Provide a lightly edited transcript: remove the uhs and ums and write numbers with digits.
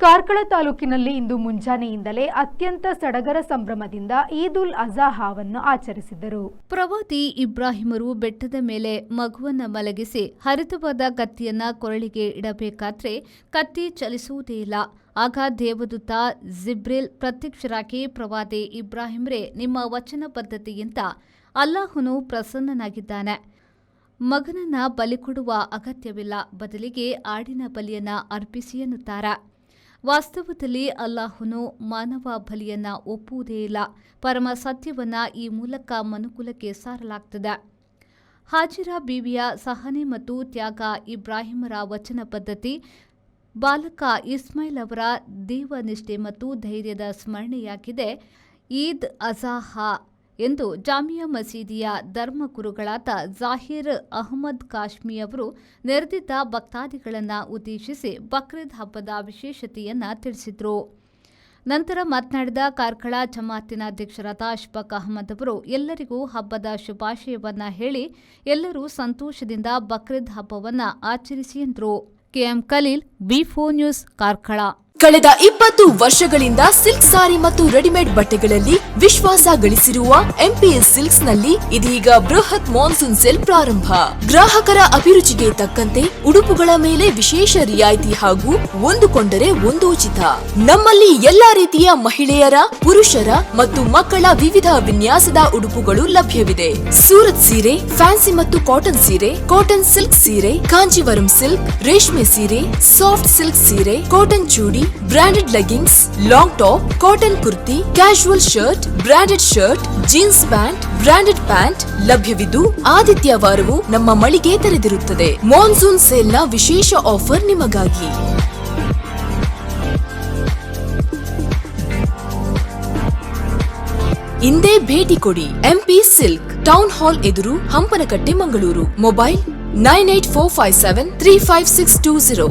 ಕಾರ್ಕಳ ತಾಲೂಕಿನಲ್ಲಿ ಇಂದು ಮುಂಜಾನೆಯಿಂದಲೇ ಅತ್ಯಂತ ಸಡಗರ ಸಂಭ್ರಮದಿಂದ ಈದ್ ಉಲ್ ಅಜಾಹಾವನ್ನು ಆಚರಿಸಿದರು. ಪ್ರವಾದಿ ಇಬ್ರಾಹಿಮರು ಬೆಟ್ಟದ ಮೇಲೆ ಮಗುವನ್ನ ಮಲಗಿಸಿ ಹರಿತವಾದ ಕತ್ತಿಯನ್ನ ಕೊರಳಿಗೆ ಇಡಬೇಕಾದ್ರೆ ಕತ್ತಿ ಚಲಿಸುವುದೇ ಇಲ್ಲ. ಆಗ ದೇವದೂತ ಜಿಬ್ರಿಲ್ ಪ್ರತ್ಯಕ್ಷರಾಗಿ ಪ್ರವಾದಿ ಇಬ್ರಾಹಿಮರೇ, ನಿಮ್ಮ ವಚನ ಪದ್ಧತಿಗಿಂತ ಅಲ್ಲಾಹನು ಪ್ರಸನ್ನನಾಗಿದ್ದಾನೆ. ಮಗನನ್ನ ಬಲಿ ಕೊಡುವ ಅಗತ್ಯವಿಲ್ಲ, ಬದಲಿಗೆ ಆಡಿನ ಬಲಿಯನ್ನ ಅರ್ಪಿಸಿ ಎನ್ನುತ್ತಾರೆ. ವಾಸ್ತವದಲ್ಲಿ ಅಲ್ಲಾಹನು ಮಾನವ ಬಲಿಯನ್ನ ಒಪ್ಪುವುದೇ ಇಲ್ಲ. ಪರಮ ಸತ್ಯವನ್ನ ಈ ಮೂಲಕ ಮನುಕುಲಕ್ಕೆ ಸಾರಲಾಗ್ತದೆ. ಹಾಜಿರಾ ಬೀವಿಯ ಸಹನೆ ಮತ್ತು ತ್ಯಾಗ, ಇಬ್ರಾಹಿಮರ ವಚನ ಪದ್ಧತಿ, ಬಾಲಕ ಇಸ್ಮಾಯಿಲ್ ಅವರ ದೇವನಿಷ್ಠೆ ಮತ್ತು ಧೈರ್ಯದ ಸ್ಮರಣೆಯಾಗಿದೆ ಈದ್ ಅಜಾಹಾ ಎಂದು ಜಾಮಿಯಾ ಮಸೀದಿಯ ಧರ್ಮಗುರುಗಳಾದ ಜಾಹಿರ್ ಅಹಮದ್ ಕಾಶ್ಮಿ ಅವರು ನೆರೆದಿದ್ದ ಭಕ್ತಾದಿಗಳನ್ನು ಉದ್ದೇಶಿಸಿ ಬಕ್ರೀದ್ ಹಬ್ಬದ ವಿಶೇಷತೆಯನ್ನು ತಿಳಿಸಿದರು. ನಂತರ ಮಾತನಾಡಿದ ಕಾರ್ಕಳ ಜಮಾತಿನ ಅಧ್ಯಕ್ಷರಾದ ಅಶ್ಫಾಕ್ ಅಹಮದ್ ಅವರು ಎಲ್ಲರಿಗೂ ಹಬ್ಬದ ಶುಭಾಶಯವನ್ನ ಹೇಳಿ ಎಲ್ಲರೂ ಸಂತೋಷದಿಂದ ಬಕ್ರೀದ್ ಹಬ್ಬವನ್ನು ಆಚರಿಸಿ ಎಂದರು. KM Khalil, B4 news, Karkala. ಕಳೆದ 20 ವರ್ಷಗಳಿಂದ ಸಿಲ್ಕ್ ಸಾರಿ ಮತ್ತು ರೆಡಿಮೇಡ್ ಬಟ್ಟೆಗಳಲ್ಲಿ ವಿಶ್ವಾಸ ಗಳಿಸಿರುವ MPS ಸಿಲ್ಕ್ಸ್ ನಲ್ಲಿ ಇದೀಗ ಬೃಹತ್ ಮಾನ್ಸೂನ್ ಸೇಲ್ ಪ್ರಾರಂಭ. ಗ್ರಾಹಕರ ಅಭಿರುಚಿಗೆ ತಕ್ಕಂತೆ ಉಡುಪುಗಳ ಮೇಲೆ ವಿಶೇಷ ರಿಯಾಯಿತಿ ಹಾಗೂ ಒಂದು ಕೊಂಡರೆ ಒಂದು ಉಚಿತ. ನಮ್ಮಲ್ಲಿ ಎಲ್ಲಾ ರೀತಿಯ ಮಹಿಳೆಯರ, ಪುರುಷರ ಮತ್ತು ಮಕ್ಕಳ ವಿವಿಧ ವಿನ್ಯಾಸದ ಉಡುಪುಗಳು ಲಭ್ಯವಿದೆ. ಸೂರತ್ ಸೀರೆ, ಫ್ಯಾನ್ಸಿ ಮತ್ತು ಕಾಟನ್ ಸೀರೆ, ಕಾಟನ್ ಸಿಲ್ಕ್ ಸೀರೆ, ಕಾಂಜೀವರಂ ಸಿಲ್ಕ್, ರೇಷ್ಮೆ ಸೀರೆ, ಸಾಫ್ಟ್ ಸಿಲ್ಕ್ ಸೀರೆ, cotton chudi, branded leggings, long top, cotton kurti, casual shirt, branded shirt, jeans pant, branded pant ಲಭ್ಯವಿದ್ದು ಆದಿತ್ಯವಾರವೂ ನಮ್ಮ ಮಳಿಗೆ ತೆರೆದಿರುತ್ತದೆ. ಮಾನ್ಸೂನ್ ಸೇಲ್ನ ವಿಶೇಷ ಆಫರ್ ನಿಮಗಾಗಿ. ಇಂದೇ ಭೇಟಿ ಕೊಡಿ. MP ಸಿಲ್ಕ್, ಟೌನ್ ಹಾಲ್ ಎದುರು, ಹಂಪನಕಟ್ಟೆ, ಮಂಗಳೂರು. ಮೊಬೈಲ್ 9845735620.